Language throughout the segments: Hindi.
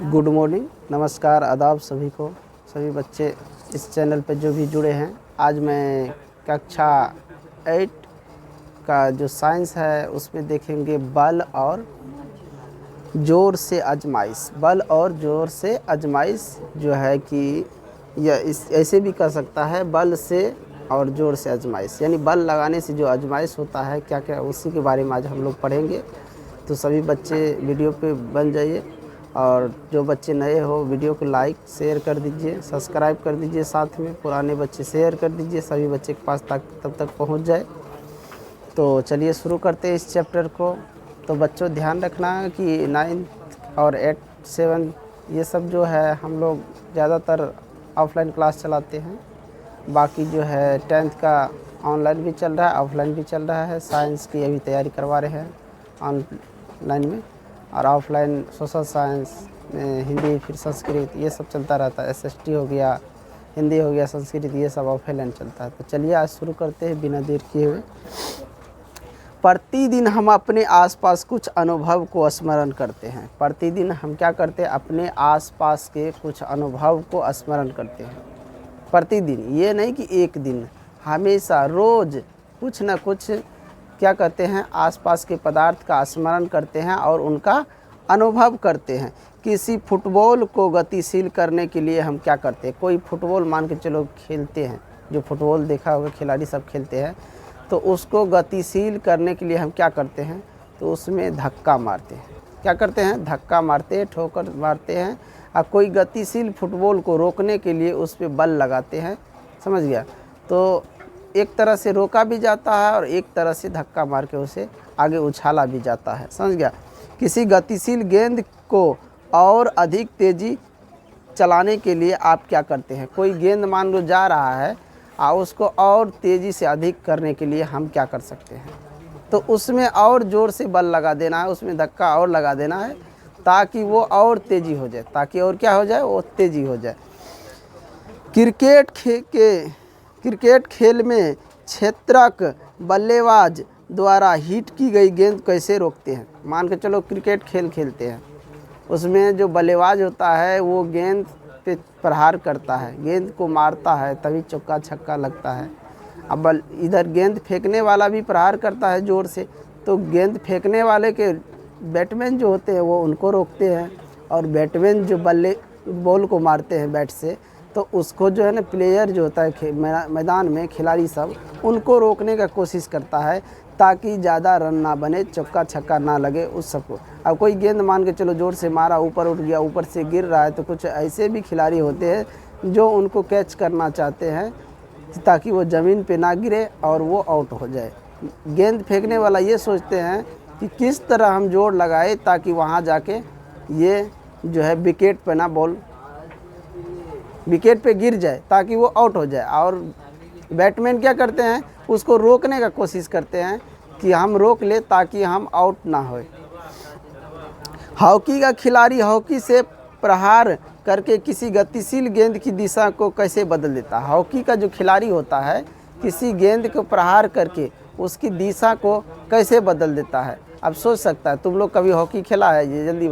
गुड मॉर्निंग, नमस्कार, आदाब सभी को, सभी बच्चे इस चैनल पर जो भी जुड़े हैं। आज मैं कक्षा 8 का जो साइंस है उसमें देखेंगे बल और ज़ोर से आजमाइश। बल और ज़ोर से आजमाइश जो है कि यह इस ऐसे भी कर सकता है, बल से और ज़ोर से आजमाइश, यानी बल लगाने से जो आजमाइश होता है क्या क्या, उसी के बारे में आज हम लोग पढ़ेंगे। तो सभी बच्चे वीडियो पे बन जाइए और जो बच्चे नए हो वीडियो को लाइक शेयर कर दीजिए, सब्सक्राइब कर दीजिए, साथ में पुराने बच्चे शेयर कर दीजिए, सभी बच्चे के पास तब तक पहुंच जाए। तो चलिए शुरू करते हैं इस चैप्टर को। तो बच्चों ध्यान रखना कि 9 और 8, 7 ये सब जो है हम लोग ज़्यादातर ऑफलाइन क्लास चलाते हैं। बाकी जो है 10th का ऑनलाइन भी चल रहा है, ऑफलाइन भी चल रहा है। साइंस की अभी तैयारी करवा रहे हैं ऑनलाइन में, और ऑफलाइन सोशल साइंस में हिंदी, फिर संस्कृत, ये सब चलता रहता है। SST हो गया, हिंदी हो गया, संस्कृत, ये सब ऑफलाइन चलता है। तो चलिए आज शुरू करते हैं बिना देर किए हुए। प्रतिदिन हम अपने आसपास कुछ अनुभव को स्मरण करते हैं। प्रतिदिन हम क्या करते हैं? अपने आसपास के कुछ अनुभव को स्मरण करते हैं। प्रतिदिन, ये नहीं कि एक दिन, हमेशा रोज़ कुछ न कुछ क्या करते हैं, आसपास के पदार्थ का स्मरण करते हैं और उनका अनुभव करते हैं। किसी फुटबॉल को गतिशील करने के लिए हम क्या करते हैं? कोई फुटबॉल मान के चलो खेलते हैं, जो फुटबॉल देखा होगा खिलाड़ी सब खेलते हैं, तो उसको गतिशील करने के लिए हम क्या करते हैं? तो उसमें धक्का मारते हैं। क्या करते हैं? धक्का मारते हैं, ठोकर मारते हैं। और कोई गतिशील फुटबॉल को रोकने के लिए उस पर बल लगाते हैं। समझ गया? तो एक तरह से रोका भी जाता है और एक तरह से धक्का मार के उसे आगे उछाला भी जाता है। समझ गया? किसी गतिशील गेंद को और अधिक तेज़ी चलाने के लिए आप क्या करते हैं? कोई गेंद मान लो जा रहा है और उसको और तेज़ी से अधिक करने के लिए हम क्या कर सकते हैं? तो उसमें और ज़ोर से बल लगा देना है, उसमें धक्का और लगा देना है ताकि वो और तेज़ी हो जाए, ताकि और क्या हो जाए? वो तेज़ी हो जाए। क्रिकेट खेल में क्षेत्रक बल्लेबाज द्वारा हिट की गई गेंद कैसे रोकते हैं? मान के चलो क्रिकेट खेलते हैं, उसमें जो बल्लेबाज होता है वो गेंद पे प्रहार करता है, गेंद को मारता है, तभी चौका छक्का लगता है। अब इधर गेंद फेंकने वाला भी प्रहार करता है ज़ोर से, तो गेंद फेंकने वाले के बैट्समैन जो होते हैं वो उनको रोकते हैं, और बैट्समैन जो बॉल को मारते हैं बैट से, तो उसको जो है ना प्लेयर जो होता है मैदान में खिलाड़ी सब, उनको रोकने का कोशिश करता है ताकि ज़्यादा रन ना बने, चौका छक्का ना लगे उस सबको। अब कोई गेंद मान के चलो ज़ोर से मारा, ऊपर उठ गया, ऊपर से गिर रहा है, तो कुछ ऐसे भी खिलाड़ी होते हैं जो उनको कैच करना चाहते हैं ताकि वो ज़मीन पे ना गिरे और वो आउट हो जाए। गेंद फेंकने वाला ये सोचते हैं कि किस तरह हम जोर लगाए ताकि वहाँ जाके ये जो है विकेट पे ना, बॉल विकेट पे गिर जाए ताकि वो आउट हो जाए। और बैट्समैन क्या करते हैं? उसको रोकने का कोशिश करते हैं कि हम रोक ले ताकि हम आउट ना होए। हॉकी का खिलाड़ी हॉकी से प्रहार करके किसी गतिशील गेंद की दिशा को कैसे बदल देता है? हॉकी का जो खिलाड़ी होता है किसी गेंद को प्रहार करके उसकी दिशा को कैसे बदल देता है? अब सोच सकता है, तुम लोग कभी हॉकी खेला है? ये जल्दी।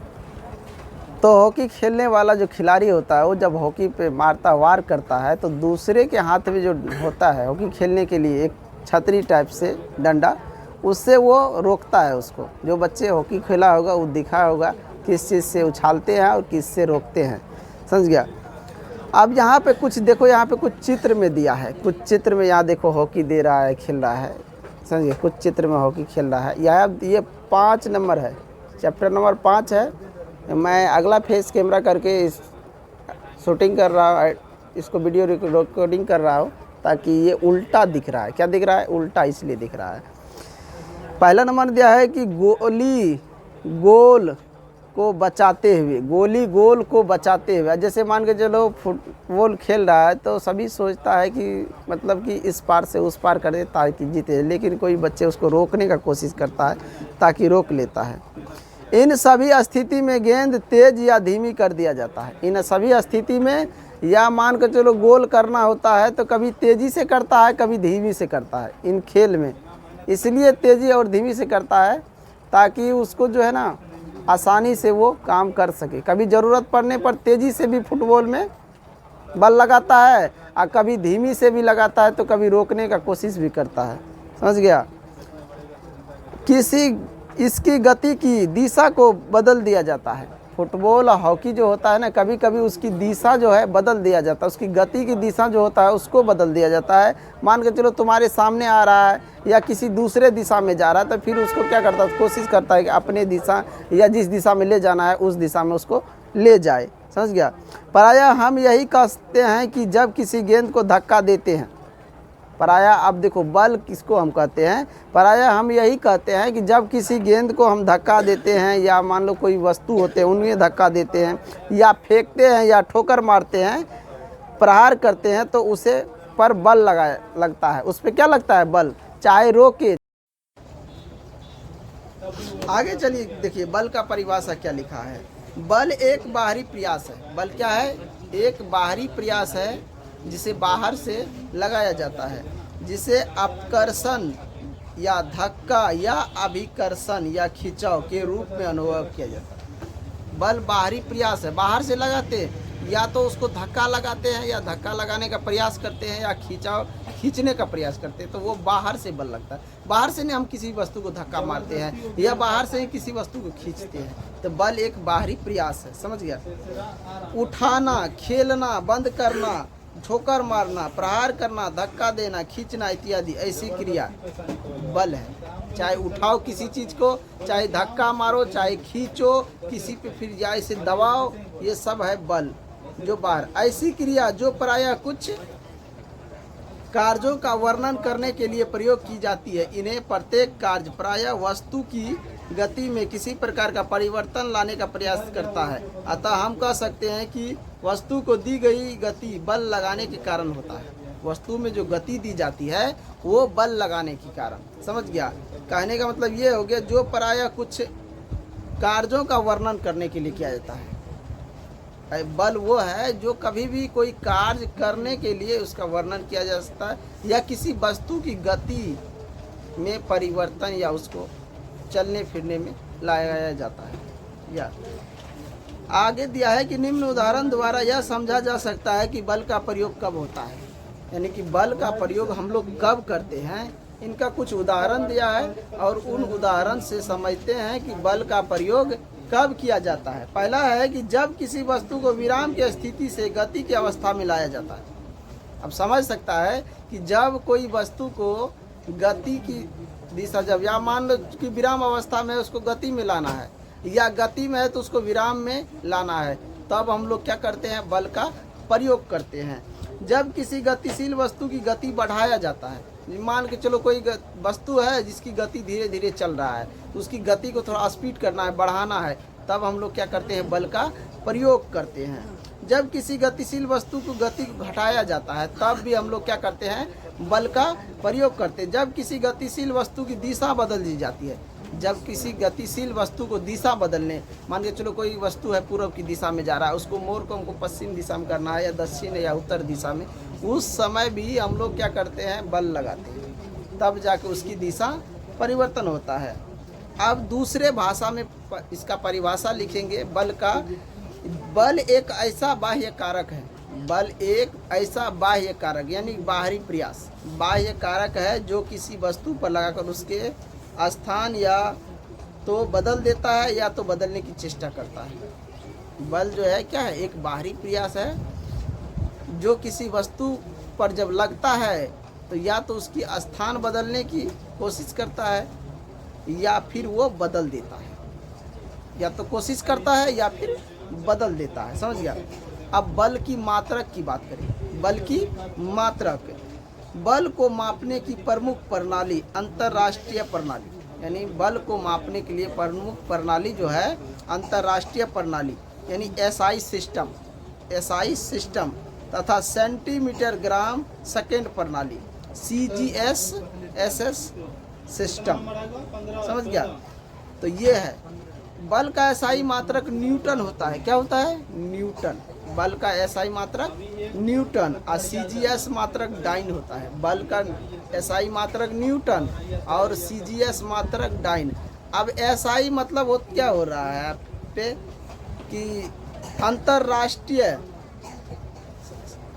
तो हॉकी खेलने वाला जो खिलाड़ी होता है वो जब हॉकी पे मारता, वार करता है, तो दूसरे के हाथ में जो होता है हॉकी खेलने के लिए एक छतरी टाइप से डंडा, उससे वो रोकता है उसको। जो बच्चे हॉकी खेला होगा वो दिखा होगा किस चीज़ से उछालते हैं और किस से रोकते हैं। समझ गया? अब यहाँ पे कुछ देखो, यहाँ पे कुछ चित्र में दिया है, कुछ चित्र में यहाँ देखो हॉकी दे रहा है, खेल रहा है। समझिए, कुछ चित्र में हॉकी खेल रहा है। ये 5 नंबर है, चैप्टर नंबर 5 है। मैं अगला फेस कैमरा करके इस शूटिंग कर रहा हूँ, इसको वीडियो रिकॉर्डिंग कर रहा हूँ ताकि ये उल्टा दिख रहा है। क्या दिख रहा है? उल्टा इसलिए दिख रहा है। पहला नंबर दिया है कि गोली गोल को बचाते हुए, गोली गोल को बचाते हुए। जैसे मान के चलो फुटबॉल खेल रहा है तो सभी सोचता है कि मतलब कि इस पार से उस पार कर दे ताकि जीते, लेकिन कोई बच्चे उसको रोकने का कोशिश करता है ताकि रोक लेता है। इन सभी स्थिति में गेंद तेज या धीमी कर दिया जाता है। इन सभी स्थिति में या मान कर चलो गोल करना होता है तो कभी तेज़ी से करता है, कभी धीमी से करता है। इन खेल में इसलिए तेज़ी और धीमी से करता है ताकि उसको जो है ना आसानी से वो काम कर सके। कभी ज़रूरत पड़ने पर तेज़ी से भी फुटबॉल में बल लगाता है और कभी धीमी से भी लगाता है, तो कभी रोकने का कोशिश भी करता है। समझ गया। किसी इसकी गति की दिशा को बदल दिया जाता है। फुटबॉल और हॉकी जो होता है ना, कभी कभी उसकी दिशा जो है बदल दिया जाता है, उसकी गति की दिशा जो होता है उसको बदल दिया जाता है। मान के चलो तुम्हारे सामने आ रहा है या किसी दूसरे दिशा में जा रहा है, तो फिर उसको क्या करता है, कोशिश करता है कि अपने दिशा या जिस दिशा में ले जाना है उस दिशा में उसको ले जाए। समझ गया। प्रायः हम यही कहते हैं कि जब किसी गेंद को धक्का देते हैं, प्रायः अब देखो बल किसको हम कहते हैं, प्रायः हम यही कहते हैं कि जब किसी गेंद को हम धक्का देते हैं या मान लो कोई वस्तु होते हैं उन्हें धक्का देते हैं या फेंकते हैं या ठोकर मारते हैं, प्रहार करते हैं, तो उसे पर बल लगता है। उस पर क्या लगता है, बल, चाहे रोके। आगे चलिए देखिए बल का परिभाषा क्या लिखा है। बल एक बाहरी प्रयास है। बल क्या है, एक बाहरी प्रयास है जिसे बाहर से लगाया जाता है, जिसे अपकर्षण या धक्का या अभिकर्षण या खिंचाव के रूप में अनुभव किया जाता है। बल बाहरी प्रयास है, बाहर से लगाते हैं, या तो उसको धक्का लगाते हैं या धक्का लगाने का प्रयास करते हैं या खींचने का प्रयास करते हैं, तो वो बाहर से बल लगता है। बाहर से नहीं हम किसी वस्तु को धक्का मारते हैं या बाहर से ही किसी वस्तु को खींचते हैं, तो बल एक बाहरी प्रयास है। समझ गया। उठाना, खेलना, बंद करना, ठोकर मारना, प्रहार करना, धक्का देना, खींचना इत्यादि ऐसी क्रिया बल है। चाहे उठाओ किसी चीज़ को, चाहे धक्का मारो, चाहे खींचो किसी पे, फिर या इसे दबाओ, ये सब है बल जो बाहर। ऐसी क्रिया जो प्रायः कुछ कार्यों का वर्णन करने के लिए प्रयोग की जाती है। इन्हें प्रत्येक कार्य प्रायः वस्तु की गति में किसी प्रकार का परिवर्तन लाने का प्रयास करता है। अतः हम कह सकते हैं कि वस्तु को दी गई गति बल लगाने के कारण होता है। वस्तु में जो गति दी जाती है वो बल लगाने के कारण। समझ गया। कहने का मतलब ये हो गया जो प्रायः कुछ कार्यों का वर्णन करने के लिए किया जाता है। बल वो है जो कभी भी कोई कार्य करने के लिए उसका वर्णन किया जा सकता है, या किसी वस्तु की गति में परिवर्तन या उसको चलने फिरने में लाया जाता है। या आगे दिया है कि निम्न उदाहरण द्वारा यह समझा जा सकता है कि बल का प्रयोग कब होता है, यानी कि बल का प्रयोग हम लोग कब करते हैं। इनका कुछ उदाहरण दिया है और उन उदाहरण से समझते हैं कि बल का प्रयोग कब किया जाता है। पहला है कि जब किसी वस्तु को विराम की स्थिति से गति की अवस्था में लाया जाता है। अब समझ सकता है कि जब कोई वस्तु को गति की दिशा, जब या मान लो कि विराम अवस्था में उसको गति में लाना है या गति में है तो उसको विराम में लाना है, तब हम लोग क्या करते हैं, बल का प्रयोग करते हैं। जब किसी गतिशील वस्तु की गति बढ़ाया जाता है, मान के चलो कोई वस्तु है जिसकी गति धीरे धीरे चल रहा है, उसकी गति को थोड़ा स्पीड करना है, बढ़ाना है, तब हम लोग क्या करते हैं, बल का प्रयोग करते हैं। जब किसी गतिशील वस्तु को गति घटाया जाता है तब भी हम लोग क्या करते हैं, बल का प्रयोग करते हैं। जब किसी गतिशील वस्तु की दिशा बदल दी जाती है, जब किसी गतिशील वस्तु को दिशा बदलने, मान के चलो कोई वस्तु है पूर्व की दिशा में जा रहा है, उसको मोड़ को हमको पश्चिम दिशा में करना है या दक्षिण या उत्तर दिशा में, उस समय भी हम लोग क्या करते हैं, बल लगाते हैं, तब जाके उसकी दिशा परिवर्तन होता है। अब दूसरे भाषा में इसका परिभाषा लिखेंगे बल का। बल एक ऐसा बाह्य कारक है, बल एक ऐसा बाह्य कारक यानी बाहरी प्रयास, बाह्य कारक है जो किसी वस्तु पर लगाकर उसके स्थान या तो बदल देता है या तो बदलने की चेष्टा करता है। बल जो है क्या है, एक बाहरी प्रयास है जो किसी वस्तु पर जब लगता है तो या तो उसकी स्थान बदलने की कोशिश करता है या फिर वो बदल देता है, या तो कोशिश करता है या फिर बदल देता है। समझ गया। अब बल की मात्रक की बात करें। बल की मात्रक, बल को मापने की प्रमुख प्रणाली अंतर्राष्ट्रीय प्रणाली, यानी बल को मापने के लिए प्रमुख प्रणाली जो है अंतर्राष्ट्रीय प्रणाली यानी एसआई सिस्टम तथा सेंटीमीटर ग्राम सेकेंड प्रणाली CGS-SS सिस्टम। समझ गया। तो ये है बल का एसआई मात्रक न्यूटन होता है। क्या होता है, न्यूटन। बल का एसआई मात्रक न्यूटन और CGS मात्रक डाइन होता है। बल का एसआई मात्रक न्यूटन और CGS मात्रक डाइन। अब SI मतलब वो क्या हो रहा है आप पे कि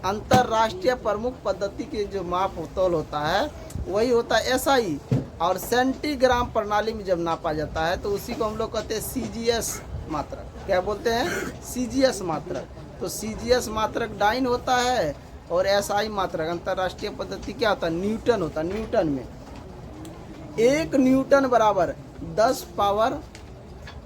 अंतरराष्ट्रीय प्रमुख पद्धति के जो माप तौल होता है वही होता है SI। और सेंटीग्राम प्रणाली में जब नापा जाता है तो उसी को हम लोग कहते हैं CGS मात्रक। क्या बोलते हैं? CGS मात्रक। तो CGS मात्रक डाइन होता है और SI मात्रक अंतरराष्ट्रीय पद्धति क्या होता है? न्यूटन होता है। न्यूटन में 1 न्यूटन बराबर 10 पावर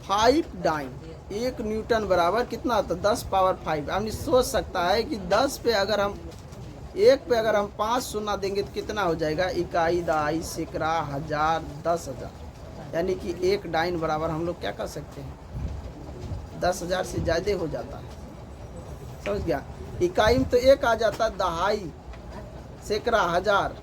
5 डाइन। 1 न्यूटन बराबर कितना होता है? 10 पावर 5। आदमी सोच सकता है कि 10 पे अगर हम 1 पे अगर हम 5 शून्य देंगे तो कितना हो जाएगा? इकाई, दहाई, सैकड़ा, हजार, 10,000। यानी कि 1 डाइन बराबर हम लोग क्या कर सकते हैं? 10,000 से ज़्यादा हो जाता है। समझ गया? इकाई में तो 1 आ जाता है, दहाई, सैकड़ा, हजार,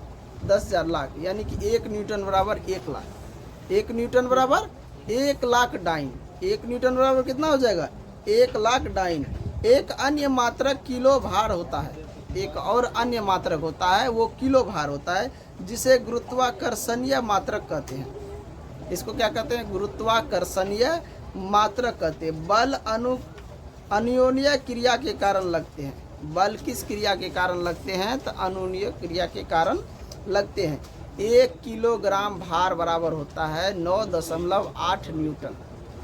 10,000, लाख। यानी कि 1 न्यूटन बराबर 1 लाख। 1 न्यूटन बराबर 1 लाख डाइन। 1 न्यूटन बराबर कितना हो जाएगा? 1 लाख डाइन। एक अन्य मात्रक किलो भार होता है। एक और अन्य मात्रक होता है वो किलो भार होता है, जिसे गुरुत्वाकर्षणीय मात्रक कहते हैं। इसको क्या कहते हैं? गुरुत्वाकर्षणीय मात्रक कहते हैं। बल अन्योन्य क्रिया के कारण लगते हैं। बल किस क्रिया के कारण लगते हैं? तो अन्योन्य क्रिया के कारण लगते हैं। 1 किलोग्राम भार बराबर होता है 9.8 न्यूटन।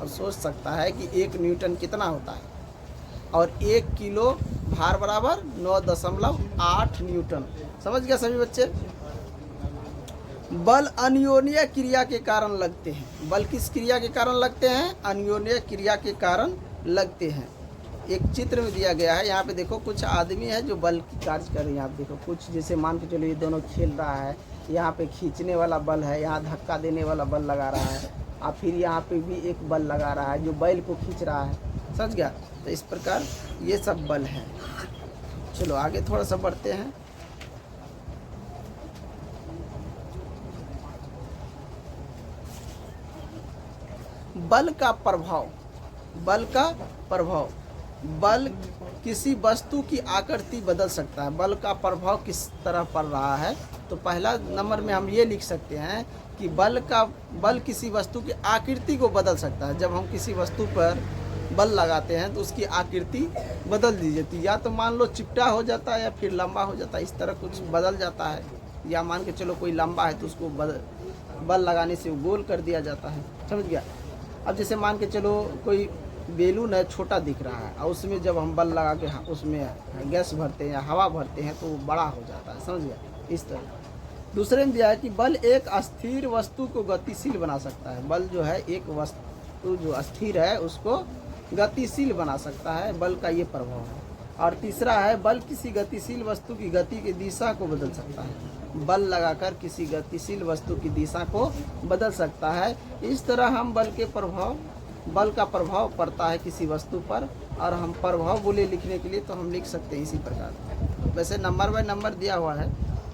अब सोच सकता है कि 1 न्यूटन कितना होता है और 1 किलो भार बराबर 9.8 न्यूटन। समझ गया सभी बच्चे? बल अन्योन्य क्रिया के कारण लगते हैं। बल किस क्रिया के कारण लगते हैं? अन्योन्य क्रिया के कारण लगते हैं। एक चित्र में दिया गया है, यहाँ पे देखो कुछ आदमी है जो बल की कार्य कर रहे हैं। आप देखो कुछ, जैसे मान के चलो ये दोनों खेल रहा है, यहाँ पे खींचने वाला बल है, यहाँ धक्का देने वाला बल लगा रहा है, और फिर यहाँ पे भी एक बल लगा रहा है जो बैल को खींच रहा है। समझ गया? तो इस प्रकार ये सब बल हैं। चलो आगे थोड़ा सा बढ़ते हैं। बल का प्रभाव। बल का प्रभाव। बल किसी वस्तु की आकृति बदल सकता है। बल का प्रभाव किस तरह पड़ रहा है? तो पहला नंबर में हम ये लिख सकते हैं कि बल किसी वस्तु की आकृति को बदल सकता है। जब हम किसी वस्तु पर बल लगाते हैं तो उसकी आकृति बदल दी जाती है। या तो मान लो चिपटा हो जाता है या फिर लंबा हो जाता है, इस तरह कुछ बदल जाता है। या मान के चलो कोई लंबा है तो उसको बल लगाने से गोल कर दिया जाता है। समझ गया? अब जैसे मान के चलो कोई बेलून है, छोटा दिख रहा है, और उसमें जब हम बल लगा के उसमें गैस भरते हैं या हवा भरते हैं तो वो बड़ा हो जाता है। समझ गया? इस तरह। दूसरे में दिया है कि बल एक अस्थिर वस्तु को गतिशील बना सकता है। बल जो है एक वस्तु जो अस्थिर है उसको गतिशील बना सकता है। बल का ये प्रभाव है। और तीसरा है बल किसी गतिशील वस्तु की गति की दिशा को बदल सकता है। बल लगाकर किसी गतिशील वस्तु की दिशा को बदल सकता है। इस तरह हम बल का प्रभाव पड़ता है किसी वस्तु पर, और हम प्रभाव बोले लिखने के लिए तो हम लिख सकते हैं इसी प्रकार। वैसे नंबर बाय नंबर दिया हुआ है।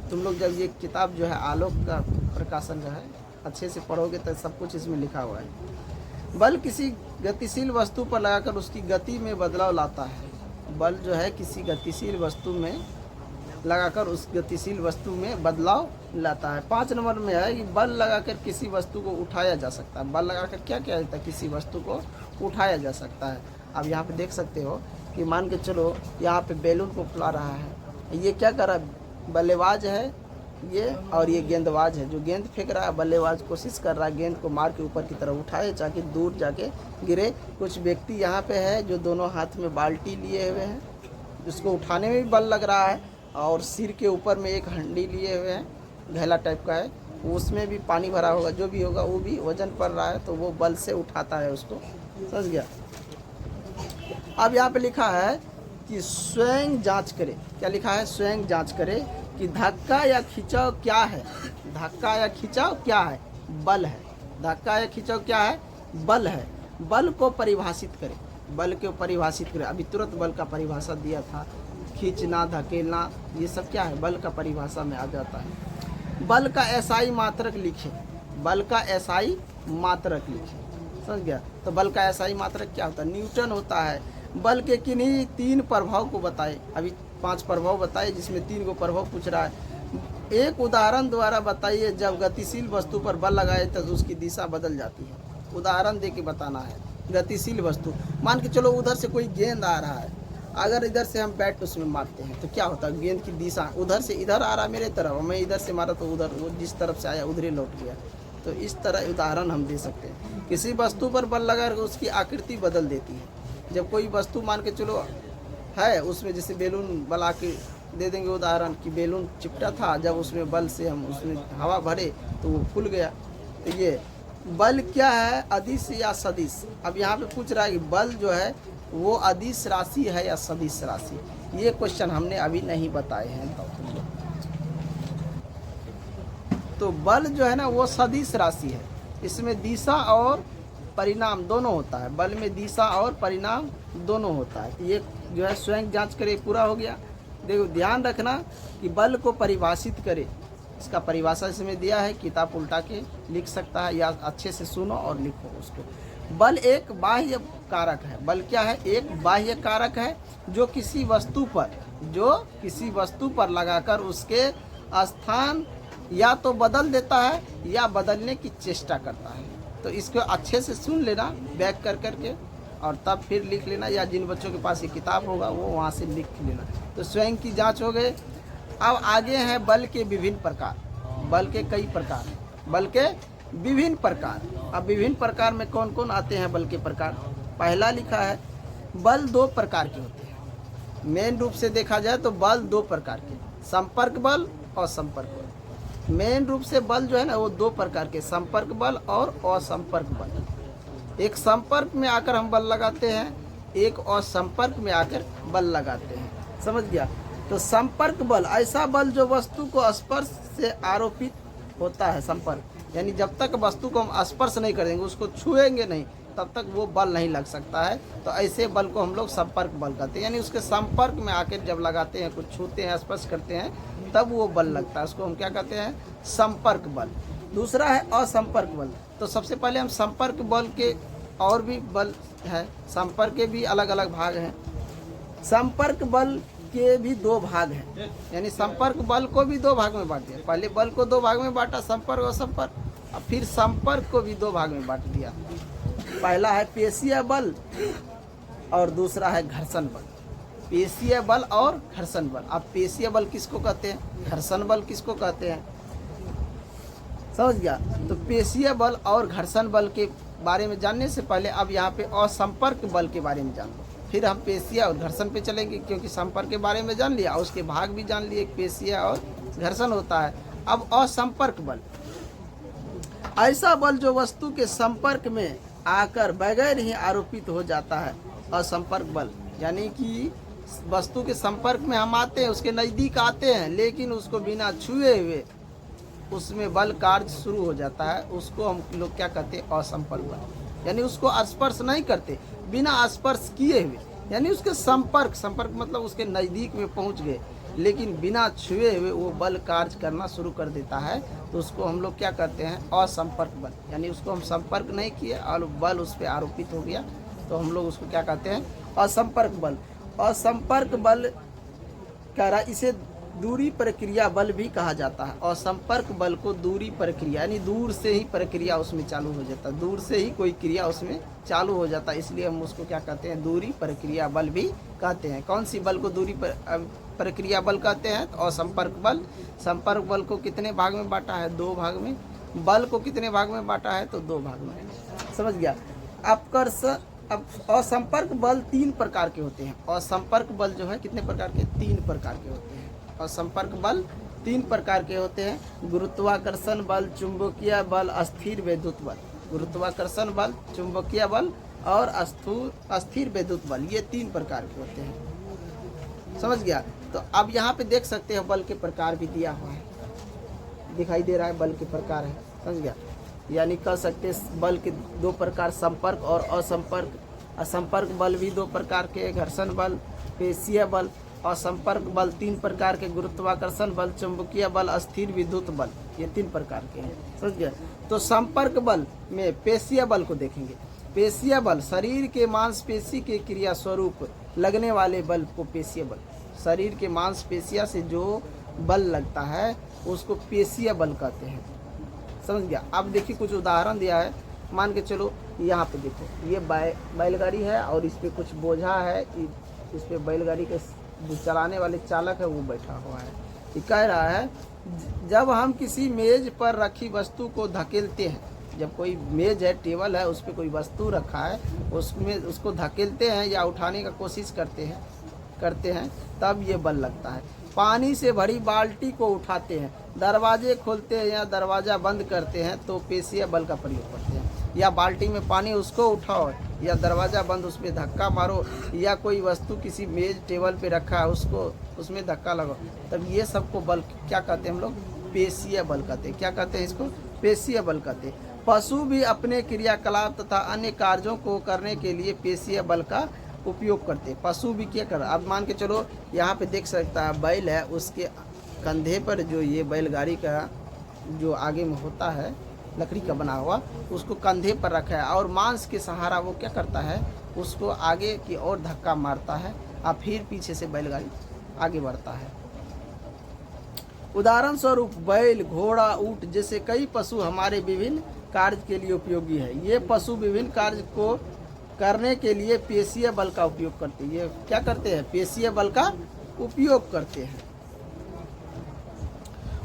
तुम लोग जब ये किताब जो है आलोक का प्रकाशन जो है अच्छे से पढ़ोगे तो सब कुछ इसमें लिखा हुआ है। बल किसी गतिशील वस्तु पर लगाकर उसकी गति में बदलाव लाता है। बल जो है किसी गतिशील वस्तु में लगाकर उस गतिशील वस्तु में बदलाव लाता है। 5 नंबर में है कि बल लगाकर किसी वस्तु को उठाया जा सकता है। बल लगाकर क्या किया जाता है? किसी वस्तु को उठाया जा सकता है। अब यहाँ पे देख सकते हो कि मान के चलो यहाँ पे बैलून को फुला रहा है। ये क्या कर रहा है? बल्लेबाज है ये, और ये गेंदबाज है जो गेंद फेंक रहा है। बल्लेबाज कोशिश कर रहा है गेंद को मार के ऊपर की तरफ उठाए ताकि दूर जाके गिरे। कुछ व्यक्ति यहाँ पे है जो दोनों हाथ में बाल्टी लिए हुए हैं, उसको उठाने में भी बल लग रहा है, और सिर के ऊपर में एक हंडी लिए हुए हैं, घैला टाइप का है, उसमें भी पानी भरा होगा। जो भी होगा वो भी वजन पड़ रहा है तो वो बल से उठाता है उसको। समझ गया? अब यहाँ पे लिखा है कि स्वयं जांच करे। क्या लिखा है? स्वयं जांच करे कि धक्का या खिंचाव क्या है। धक्का या खिंचाव क्या है? बल है। धक्का या खिंचाव क्या है? बल है। बल को परिभाषित करे। बल को परिभाषित करे। अभी तुरंत बल का परिभाषा दिया था, खींचना, धकेलना, ये सब क्या है? बल का परिभाषा में आ जाता है। बल का SI मात्रक लिखे। बल का SI मात्रक लिखे। समझ गया? तो बल का SI मात्रक क्या होता है? न्यूटन होता है। बल के किन्हीं 3 प्रभाव को बताए। अभी 5 प्रभाव बताए जिसमें 3 को प्रभाव पूछ रहा है। एक उदाहरण द्वारा बताइए जब गतिशील वस्तु पर बल लगाए तो उसकी दिशा बदल जाती है। उदाहरण दे के बताना है। गतिशील वस्तु, मान के चलो उधर से कोई गेंद आ रहा है, अगर इधर से हम बैट उसमें मारते हैं तो क्या होता है, गेंद की दिशा उधर से इधर आ रहा मेरे तरफ, मैं इधर से मारा तो उधर, वो जिस तरफ से आया उधर ही लौट गया। तो इस तरह उदाहरण हम दे सकते हैं। किसी वस्तु पर बल लगा उसकी आकृति बदल देती है। जब कोई वस्तु मान के चलो है, उसमें जैसे बैलून बला के दे देंगे उदाहरण कि बैलून चिपटा था, जब उसमें बल से हम उसमें हवा भरे तो वो फूल गया। तो ये बल क्या है, अदिश या सदिश। अब यहाँ पे पूछ रहा है कि बल जो है वो अदिश राशि है या सदिश राशि। ये क्वेश्चन हमने अभी नहीं बताए हैं। तो बल जो है ना वो सदिश राशि है, इसमें दिशा और परिणाम दोनों होता है। बल में दिशा और परिणाम दोनों होता है। ये जो है स्वयं जांच करे, पूरा हो गया। देखो ध्यान रखना कि बल को परिभाषित करे, इसका परिभाषा इसमें दिया है, किताब उल्टा के लिख सकता है या अच्छे से सुनो और लिखो उसको। बल एक बाह्य कारक है। बल क्या है, एक बाह्य कारक है जो किसी वस्तु पर लगाकर उसके स्थान या तो बदल देता है या बदलने की चेष्टा करता है। तो इसको अच्छे से सुन लेना बैक कर करके और तब फिर लिख लेना, या जिन बच्चों के पास ये किताब होगा वो वहाँ से लिख लेना। तो स्वयं की जांच हो गए। अब आगे हैं बल के विभिन्न प्रकार। बल के कई प्रकार हैं, बल के विभिन्न प्रकार। अब विभिन्न प्रकार में कौन कौन आते हैं बल के प्रकार। पहला लिखा है बल दो प्रकार के होते हैं। मेन रूप से देखा जाए तो बल दो प्रकार के, संपर्क बल और संपर्क बल। मेन रूप से बल जो है ना वो दो प्रकार के, संपर्क बल और असंपर्क बल। एक संपर्क में आकर हम बल लगाते हैं, एक असंपर्क में आकर बल लगाते हैं। समझ गया। तो संपर्क बल ऐसा बल जो वस्तु को स्पर्श से आरोपित होता है। संपर्क यानी जब तक वस्तु को हम स्पर्श नहीं करेंगे, उसको छुएंगे नहीं, तब तक वो बल नहीं लग सकता है। तो ऐसे बल को हम लोग संपर्क बल कहते हैं। यानी उसके संपर्क में आकर जब लगाते हैं, कुछ छूते हैं, स्पर्श करते हैं, तब वो बल लगता है। उसको हम क्या कहते हैं, संपर्क बल। दूसरा है असंपर्क बल। तो सबसे पहले हम संपर्क बल के और भी बल है, संपर्क के भी अलग अलग भाग हैं। संपर्क बल के भी दो भाग हैं, यानी संपर्क बल को भी दो भाग में बांट दिया। पहले बल को दो भाग में बांटा, संपर्क और संपर्क, और फिर संपर्क को भी दो भाग में बांट दिया। पहला है पेशीय बल और दूसरा है घर्षण बल। पेशीय बल और घर्षण बल। अब पेशीय बल किसको कहते हैं, घर्षण बल किसको कहते हैं, समझ गया। तो पेशीय बल और घर्षण बल के बारे में जानने से पहले अब यहाँ पे असंपर्क बल के बारे में जान लो, फिर हम पेशीय और घर्षण पे चलेंगे। क्योंकि संपर्क के बारे में जान लिया, उसके भाग भी जान लिए, पेशीय और घर्षण होता है। अब असंपर्क बल, ऐसा बल जो वस्तु के संपर्क में आकर बगैर ही आरोपित हो जाता है, असंपर्क बल। यानी कि वस्तु के संपर्क में हम आते हैं, उसके नज़दीक आते हैं, लेकिन उसको बिना छुए हुए उसमें बल कार्य शुरू हो जाता है, उसको हम लोग क्या कहते हैं, असंपर्क बल। यानी उसको स्पर्श नहीं करते, बिना स्पर्श किए हुए, यानी उसके संपर्क मतलब उसके नज़दीक में पहुंच गए, लेकिन बिना छुए हुए वो बल कार्य करना शुरू कर देता है। तो उसको हम लोग क्या कहते हैं, असंपर्क बल। यानी उसको हम संपर्क नहीं किए और बल उस पर आरोपित हो गया, तो हम लोग उसको क्या कहते हैं, असंपर्क बल। असंपर्क बल कह रहा, इसे दूरी प्रक्रिया बल भी कहा जाता है। असंपर्क बल को दूरी प्रक्रिया, यानी दूर से ही प्रक्रिया उसमें चालू हो जाता है, दूर से ही कोई क्रिया उसमें चालू हो जाता है, इसलिए हम उसको क्या कहते हैं, दूरी प्रक्रिया बल भी कहते हैं। कौन सी बल को दूरी प्रक्रिया बल कहते हैं, तो असंपर्क बल। संपर्क बल को कितने भाग में बांटा है, दो भाग में। बल को कितने भाग में बांटा है, तो दो भाग में। समझ गया। अब असंपर्क बल तीन प्रकार के होते हैं। असंपर्क बल जो है कितने प्रकार के, तीन प्रकार के होते हैं। असंपर्क बल तीन प्रकार के होते हैं, गुरुत्वाकर्षण बल, चुंबकीय बल, अस्थिर वैद्युत बल। गुरुत्वाकर्षण बल, चुंबकीय बल और अस्थिर वैद्युत बल, ये तीन प्रकार के होते हैं। समझ गया। तो अब यहाँ पे देख सकते हो बल के प्रकार भी दिया हुआ है, दिखाई दे रहा है, बल के प्रकार है। समझ गया। यानी कह सकते बल के दो प्रकार, संपर्क और असंपर्क। असंपर्क बल भी दो प्रकार के, घर्षण बल, पेशीय बल। असंपर्क बल तीन प्रकार के, गुरुत्वाकर्षण बल, चुंबकीय बल, अस्थिर विद्युत बल, ये तीन प्रकार के हैं। समझ गया। तो संपर्क बल में पेशीय बल को देखेंगे। पेशीय बल शरीर के मांसपेशी के क्रिया स्वरूप लगने वाले बल को पेशीय बल, शरीर के मांसपेशिया से जो बल लगता है उसको पेशीय बल कहते हैं। समझ गया। अब देखिए कुछ उदाहरण दिया है। मान के चलो यहाँ पे देखो ये बैलगाड़ी है और इस पे कुछ बोझा है, इस पे बैलगाड़ी के जो चलाने वाले चालक है वो बैठा हुआ है। ये कह रहा है जब हम किसी मेज पर रखी वस्तु को धकेलते हैं, जब कोई मेज है, टेबल है, उस पर कोई वस्तु रखा है, उसमें उसको धकेलते हैं या उठाने का कोशिश करते हैं तब ये बल लगता है। पानी से भरी बाल्टी को उठाते हैं, दरवाजे खोलते हैं या दरवाज़ा बंद करते हैं तो पेशीय बल का प्रयोग करते हैं। या बाल्टी में पानी उसको उठाओ या दरवाज़ा बंद उस पर धक्का मारो या कोई वस्तु किसी मेज टेबल पे रखा है उसको उसमें धक्का लगाओ, तब ये सबको बल क्या कहते हैं हम लोग? पेशीय बल कहते हैं। क्या कहते हैं इसको? पेशीय बल कहते हैं। पशु भी अपने क्रियाकलाप तथा अन्य कार्यों को करने के लिए पेशीय बल का उपयोग करते हैं। पशु भी क्या कर, आप मान के चलो यहाँ पे देख सकता है बैल है, उसके कंधे पर जो ये बैलगाड़ी का जो आगे में होता है लकड़ी का बना हुआ, उसको कंधे पर रखा है और मांस के सहारा वो क्या करता है, उसको आगे की ओर धक्का मारता है और फिर पीछे से बैलगाड़ी आगे बढ़ता है। उदाहरण स्वरूप बैल, घोड़ा, ऊंट जैसे कई पशु हमारे विभिन्न कार्य के लिए उपयोगी है। ये पशु विभिन्न कार्य को करने के लिए पेशीय बल का उपयोग करते हैं। ये क्या करते हैं? पेशीय बल का उपयोग करते हैं।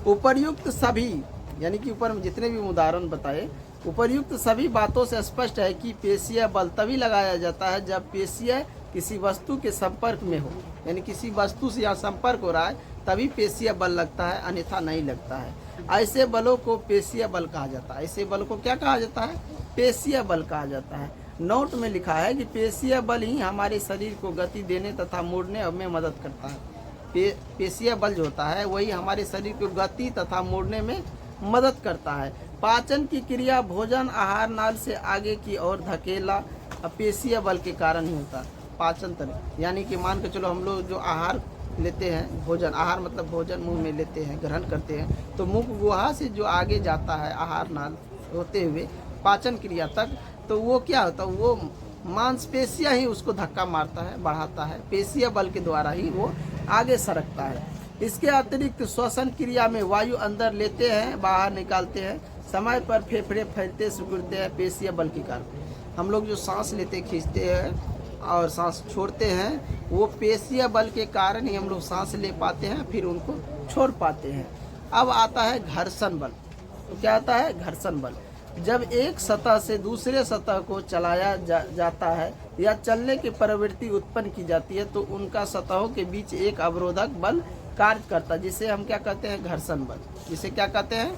उपर्युक्त सभी, यानी कि ऊपर में जितने भी उदाहरण बताए, उपर्युक्त सभी बातों से स्पष्ट है कि पेशीय बल तभी लगाया जाता है जब पेशीय किसी वस्तु के संपर्क में हो, यानी किसी वस्तु से यहाँ संपर्क हो रहा है तभी पेशीय बल लगता है, अन्यथा नहीं लगता है। ऐसे बलों को पेशीय बल कहा जाता है। ऐसे बल को क्या कहा जाता है? पेशीय बल कहा जाता है। नोट में लिखा है कि पेशीय बल ही हमारे शरीर को गति देने तथा मोड़ने में मदद करता है। पेशीय बल जो होता है वही हमारे शरीर को गति तथा मोड़ने में मदद करता है। पाचन की क्रिया, भोजन, आहार नाल से आगे की ओर धकेला पेशीय बल के कारण ही होता है। पाचन तंत्र, यानी कि मान के चलो हम लोग जो आहार लेते हैं, भोजन, आहार मतलब भोजन मुंह में लेते हैं, ग्रहण करते हैं, तो मुख गुहा से जो आगे जाता है आहार नाल होते हुए पाचन क्रिया तक, तो वो क्या होता है, वो मांसपेशियाँ ही उसको धक्का मारता है, बढ़ाता है। पेशीय बल के द्वारा ही वो आगे सरकता है। इसके अतिरिक्त श्वसन क्रिया में वायु अंदर लेते हैं, बाहर निकालते हैं, समय पर फेफड़े फैलते सिकुड़ते हैं पेशीय बल के कारण। हम लोग जो सांस लेते खींचते हैं और सांस छोड़ते हैं, वो पेशीय बल के कारण ही हम लोग सांस ले पाते हैं, फिर उनको छोड़ पाते हैं। अब आता है घर्षण बल। तो क्या आता है? घर्षण बल। जब एक सतह से दूसरे सतह को चलाया जाता है या चलने की प्रवृत्ति उत्पन्न की जाती है तो उनका सतहों के बीच एक अवरोधक बल कार्य करता है, जिसे हम क्या कहते हैं? घर्षण बल। जिसे क्या कहते हैं?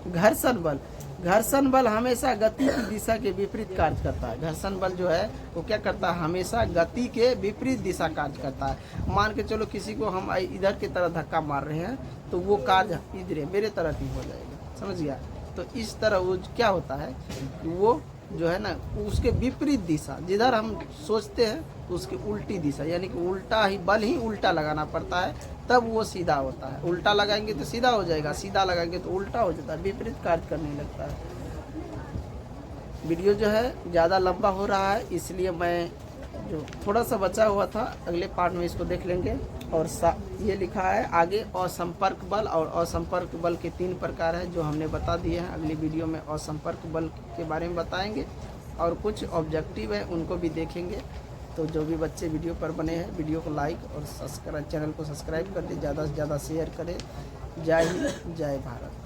घर्षण बल। घर्षण बल हमेशा गति की दिशा के विपरीत कार्य करता है। घर्षण बल जो है वो क्या करता है? हमेशा गति के विपरीत दिशा कार्य करता है। मान के चलो किसी को हम इधर की तरह धक्का मार रहे हैं तो वो कार्य इधर मेरे तरफ ही हो जाएगा, समझ गया? तो इस तरह वो क्या होता है, वो जो है ना उसके विपरीत दिशा, जिधर हम सोचते हैं उसकी उल्टी दिशा, यानी कि उल्टा ही बल ही उल्टा लगाना पड़ता है तब वो सीधा होता है। उल्टा लगाएंगे तो सीधा हो जाएगा, सीधा लगाएंगे तो उल्टा हो जाता है, विपरीत कार्य करने लगता है। वीडियो जो है ज़्यादा लंबा हो रहा है, इसलिए मैं जो थोड़ा सा बचा हुआ था अगले पार्ट में इसको देख लेंगे। और ये लिखा है आगे असंपर्क बल, और असंपर्क बल के 3 प्रकार है जो हमने बता दिए हैं। अगली वीडियो में असंपर्क बल के बारे में बताएंगे और कुछ ऑब्जेक्टिव है उनको भी देखेंगे। तो जो भी बच्चे वीडियो पर बने हैं वीडियो को लाइक और सब्सक्राइब, चैनल को सब्सक्राइब कर दे, ज़्यादा से ज़्यादा शेयर करें। जय हिंद, जय भारत।